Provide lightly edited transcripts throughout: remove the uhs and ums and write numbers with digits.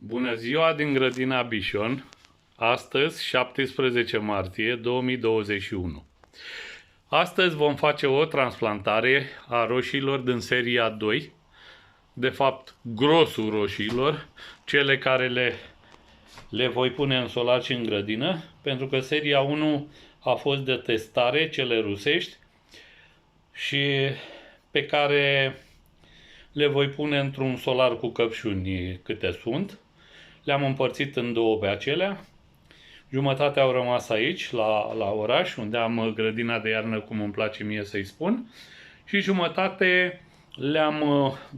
Bună ziua din grădina Bișon, astăzi 17 martie 2021. Astăzi vom face o transplantare a roșiilor din seria 2, de fapt grosul roșiilor, cele care le voi pune în solar și în grădină, pentru că seria 1 a fost de testare, cele rusești, și pe care le voi pune într-un solar cu căpșuni câte sunt. Le-am împărțit în două pe acelea. Jumătate au rămas aici, la oraș, unde am grădina de iarnă, cum îmi place mie să-i spun. Și jumătate le-am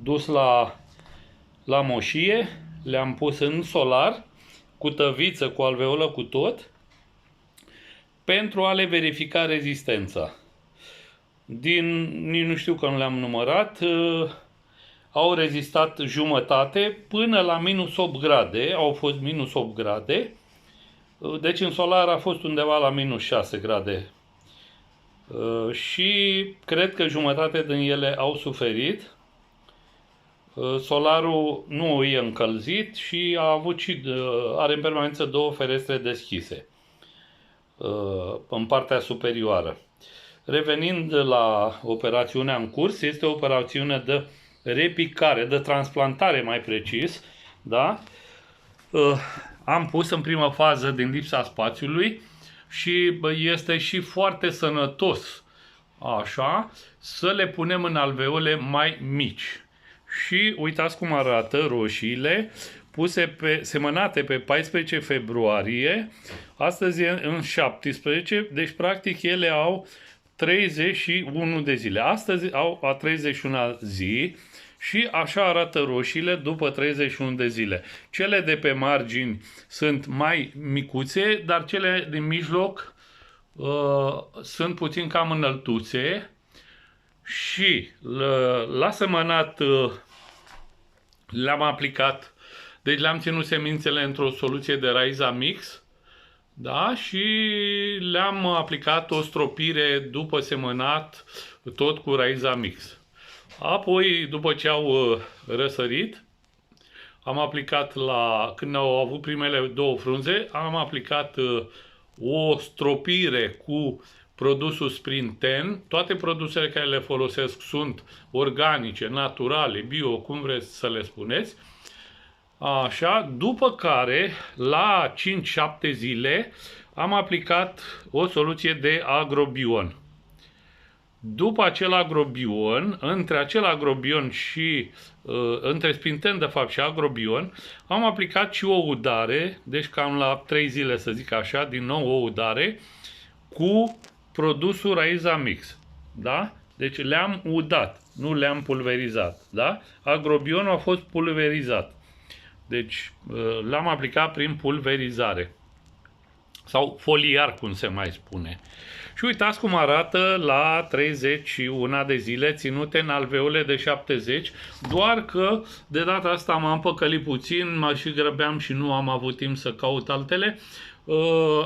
dus la moșie, le-am pus în solar, cu tăviță, cu alveolă, cu tot, pentru a le verifica rezistența. Nici nu știu că nu le-am numărat, au rezistat jumătate până la minus 8 grade, au fost minus 8 grade, deci în solar a fost undeva la minus 6 grade. Și cred că jumătate din ele au suferit. Solarul nu e încălzit și are în permanență două ferestre deschise în partea superioară. Revenind la operațiunea în curs, este o operațiune de repicare, de transplantare mai precis, da? Am pus în prima fază din lipsa spațiului și este și foarte sănătos, așa, să le punem în alveole mai mici. Și uitați cum arată roșiile, semănate pe 14 februarie, astăzi e în 17, deci practic ele au 31 de zile. Astăzi au a 31-a zi și așa arată roșiile după 31 de zile. Cele de pe margini sunt mai micuțe, dar cele din mijloc sunt puțin cam înăltuțe și la semănat le-am aplicat, deci le-am ținut semințele într-o soluție de Raiza Mix, da? Și le-am aplicat o stropire după semănat, tot cu Raiza Mix. Apoi, după ce au răsărit, am aplicat când au avut primele două frunze, am aplicat o stropire cu produsul Sprinten. Toate produsele care le folosesc sunt organice, naturale, bio, cum vreți să le spuneți. Așa, după care, la 5-7 zile, am aplicat o soluție de agrobion. După acel agrobion, între acel agrobion și între Sprinten, de fapt, și agrobion, am aplicat și o udare, deci cam la 3 zile, să zic așa, din nou o udare, cu produsul Raiza Mix. Da? Deci le-am udat, nu le-am pulverizat. Da? Agrobionul a fost pulverizat. Deci l-am aplicat prin pulverizare. Sau foliar, cum se mai spune. Și uitați cum arată la 31 de zile ținute în alveole de 70, doar că de data asta m-am păcălit puțin, mă și grăbeam și nu am avut timp să caut altele.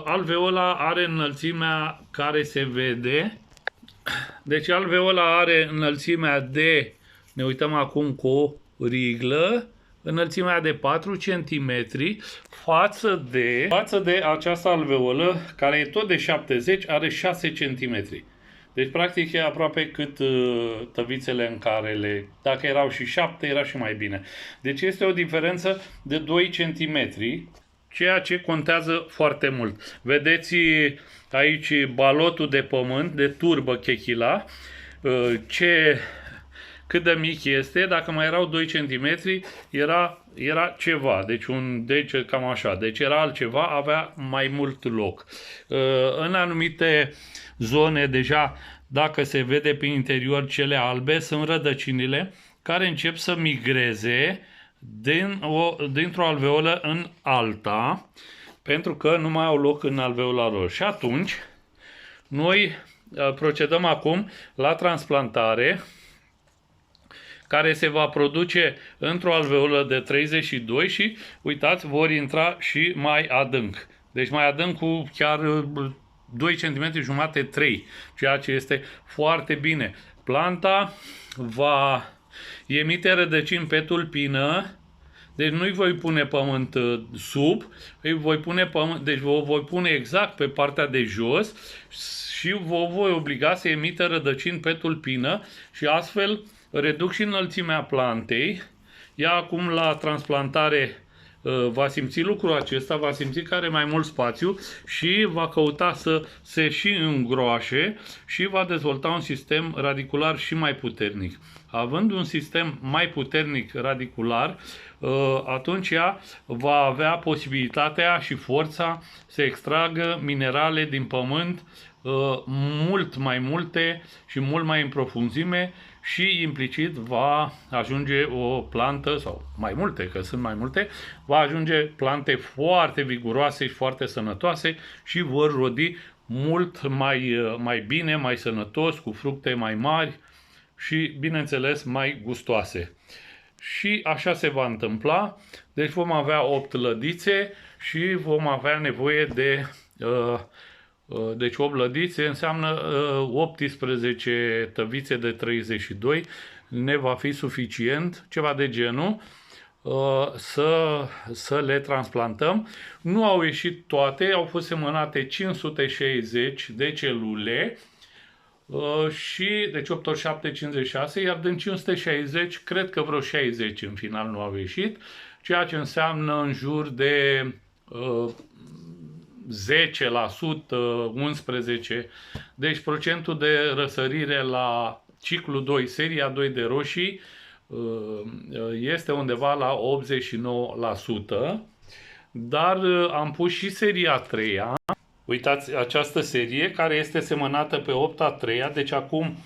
Alveola are înălțimea care se vede. Deci alveola are înălțimea de, ne uităm acum cu o riglă, înălțimea de 4 cm față de această alveolă, care e tot de 70, are 6 cm. Deci, practic, e aproape cât tăvițele în care dacă erau și 7, era și mai bine. Deci este o diferență de 2 cm, ceea ce contează foarte mult. Vedeți aici balotul de pământ, de turbă chechila, cât de mic este. Dacă mai erau 2 cm, era ceva, deci un dege cam așa, deci era altceva, avea mai mult loc. În anumite zone deja, dacă se vede prin interior cele albe, sunt rădăcinile care încep să migreze dintr-o alveolă în alta, pentru că nu mai au loc în alveola lor. Și atunci, noi procedăm acum la transplantare, care se va produce într-o alveolă de 32 și, uitați, vor intra și mai adânc. Deci mai adânc cu chiar 2 cm jumate, 3, ceea ce este foarte bine. Planta va emite rădăcini pe tulpină, Deci nu-i voi pune pământ sub, îi voi pune pământ, deci vă voi pune exact pe partea de jos și vă voi obliga să emită rădăcini pe tulpină și astfel reduc și înălțimea plantei. Ea acum la transplantare va simți lucrul acesta, va simți că are mai mult spațiu și va căuta să se și îngroașe și va dezvolta un sistem radicular și mai puternic. Având un sistem mai puternic radicular, atunci ea va avea posibilitatea și forța să extragă minerale din pământ mult mai multe și mult mai în profunzime și implicit va ajunge o plantă, sau mai multe, că sunt mai multe, va ajunge plante foarte viguroase și foarte sănătoase și vor rodi mult mai bine, mai sănătos, cu fructe mai mari și, bineînțeles, mai gustoase. Și așa se va întâmpla. Deci vom avea 8 lădițe și vom avea nevoie de deci 8 lădițe înseamnă 18 tăvițe de 32, ne va fi suficient, ceva de genul, să le transplantăm. Nu au ieșit toate, au fost semănate 560 de celule și deci 8 ori 7, 56, iar din 560 cred că vreo 60 în final nu au ieșit, ceea ce înseamnă în jur de 10%, 11%. Deci procentul de răsărire la ciclu 2, seria 2 de roșii, este undeva la 89%. Dar am pus și seria 3. Uitați această serie care este semănată pe 8/3, deci acum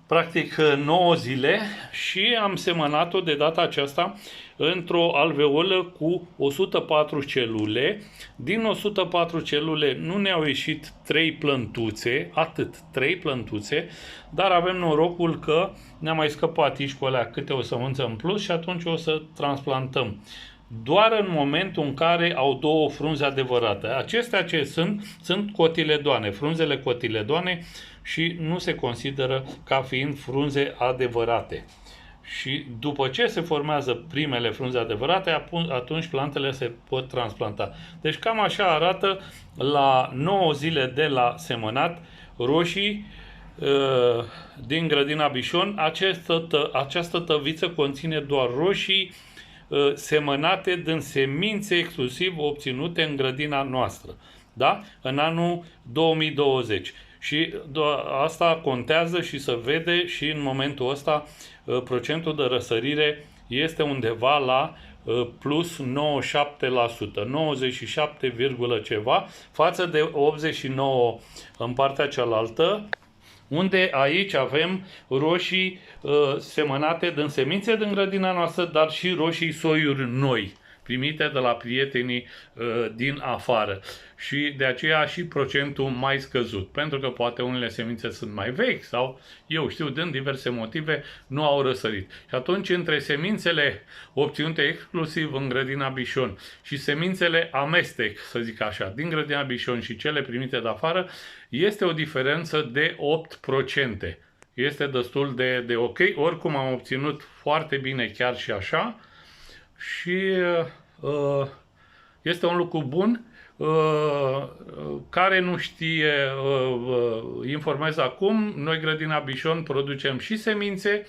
practic 9 zile și am semănat-o de data aceasta într-o alveolă cu 104 celule. Din 104 celule nu ne-au ieșit 3 plântuțe, atât, 3 plântuțe, dar avem norocul că ne-a mai scăpat aici cu alea câte o sămânță în plus și atunci o să transplantăm. Doar în momentul în care au 2 frunze adevărate. Acestea ce sunt cotiledoane, frunzele cotiledoane și nu se consideră ca fiind frunze adevărate. Și după ce se formează primele frunze adevărate, atunci plantele se pot transplanta. Deci cam așa arată la 9 zile de la semănat roșii din grădina Bișon. Această tăviță conține doar roșii semănate din semințe exclusiv obținute în grădina noastră, da? În anul 2020. Și asta contează și se vede și în momentul ăsta procentul de răsărire este undeva la plus 97%, 97, ceva, față de 89 în partea cealaltă, unde aici avem roșii semănate din semințe din grădina noastră, dar și roșii soiuri noi, primite de la prietenii din afară. Și de aceea și procentul mai scăzut, pentru că poate unele semințe sunt mai vechi sau, eu știu, din diverse motive, nu au răsărit. Și atunci, între semințele obținute exclusiv în grădina Bișon și semințele amestec, să zic așa, din grădina Bișon și cele primite de afară, este o diferență de 8%. Este destul de ok, oricum am obținut foarte bine chiar și așa și este un lucru bun. Care nu știe, informez acum, noi grădina Bișon producem și semințe.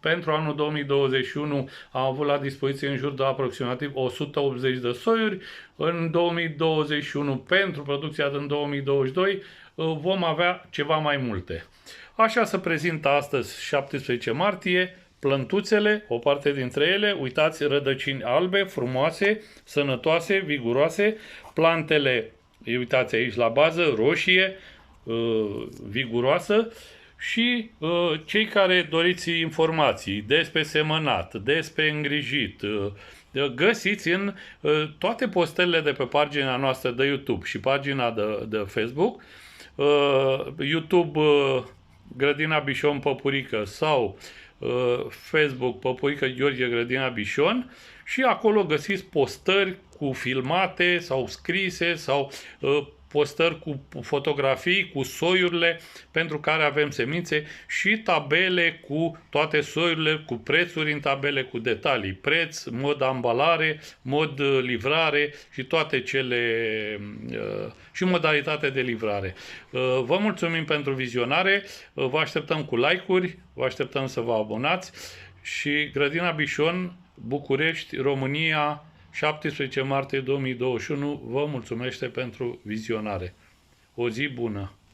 Pentru anul 2021 am avut la dispoziție în jur de aproximativ 180 de soiuri. În 2021, pentru producția din 2022, vom avea ceva mai multe. Așa se prezintă astăzi, 17 martie, plântuțele, o parte dintre ele, uitați, rădăcini albe, frumoase, sănătoase, viguroase, plantele, uitați aici la bază, roșie, viguroasă și cei care doriți informații despre semănat, despre îngrijit, găsiți în toate postările de pe pagina noastră de YouTube și pagina de Facebook, YouTube Grădina Bișon Păpurică sau Facebook Păpurică Gheorghe Grădina Bișon și acolo găsiți postări cu filmate sau scrise sau postări cu fotografii, cu soiurile pentru care avem semințe și tabele cu toate soiurile, cu prețuri în tabele, cu detalii, preț, mod ambalare, mod livrare și toate cele și modalitate de livrare. Vă mulțumim pentru vizionare, vă așteptăm cu like-uri, vă așteptăm să vă abonați și Grădina Bișon, București, România, 17 martie 2021, vă mulțumește pentru vizionare. O zi bună!